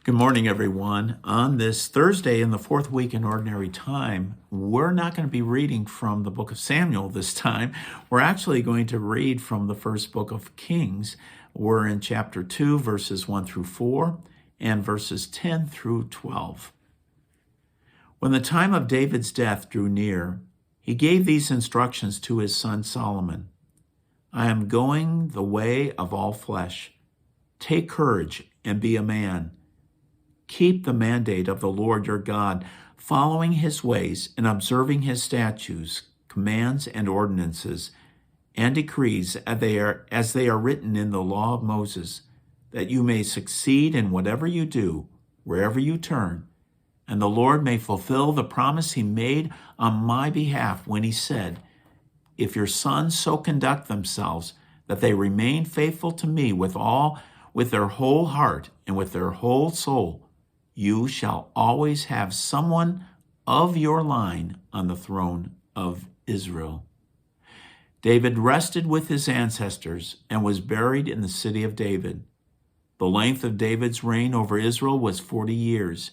Good morning, everyone. On this Thursday in the fourth week in Ordinary Time, we're not going to be reading from the book of Samuel this time. We're actually going to read from the first book of Kings. We're in chapter 2, verses 1 through 4, and verses 10 through 12. When the time of David's death drew near, he gave these instructions to his son Solomon. I am going the way of all flesh. Take courage and be a man. Keep the mandate of the Lord your God, following his ways and observing his statutes, commands, and ordinances, and decrees as they are written in the law of Moses, that you may succeed in whatever you do, wherever you turn, and the Lord may fulfill the promise he made on my behalf when he said, if your sons so conduct themselves that they remain faithful to me with their whole heart and with their whole soul, you shall always have someone of your line on the throne of Israel. David rested with his ancestors and was buried in the city of David. The length of David's reign over Israel was 40 years.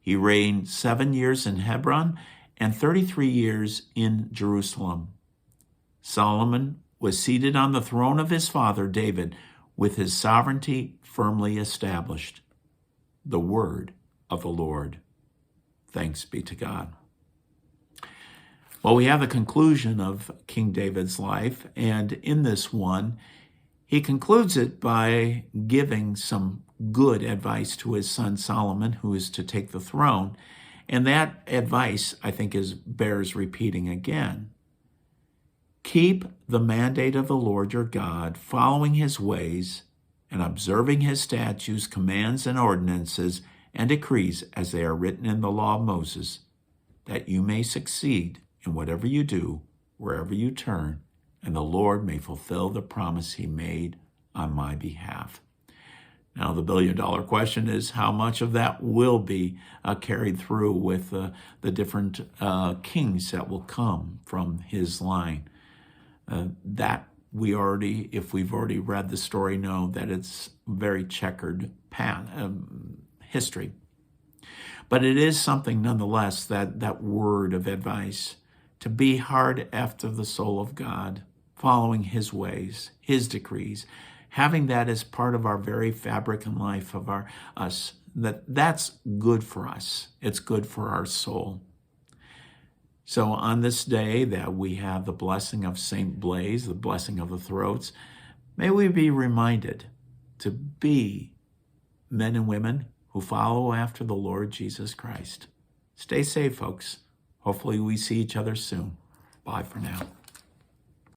He reigned 7 years in Hebron and 33 years in Jerusalem. Solomon was seated on the throne of his father David, with his sovereignty firmly established. The word of the Lord. Thanks be to God. Well, we have the conclusion of King David's life, and in this one, he concludes it by giving some good advice to his son Solomon, who is to take the throne. And that advice, I think, bears repeating again. Keep the mandate of the Lord your God, following his ways and observing his statutes, commands, and ordinances, and decrees as they are written in the law of Moses, that you may succeed in whatever you do, wherever you turn, and the Lord may fulfill the promise he made on my behalf. Now, the billion-dollar question is how much of that will be carried through with the different kings that will come from his line. That if we've already read the story, know that it's very checkered history. But it is something nonetheless, that word of advice, to be hard after the soul of God, following his ways, his decrees, having that as part of our very fabric and life of us, that's good for us. It's good for our soul. So on this day that we have the blessing of St. Blaise, the blessing of the throats, may we be reminded to be men and women who follow after the Lord Jesus Christ. Stay safe, folks. Hopefully we see each other soon. Bye for now.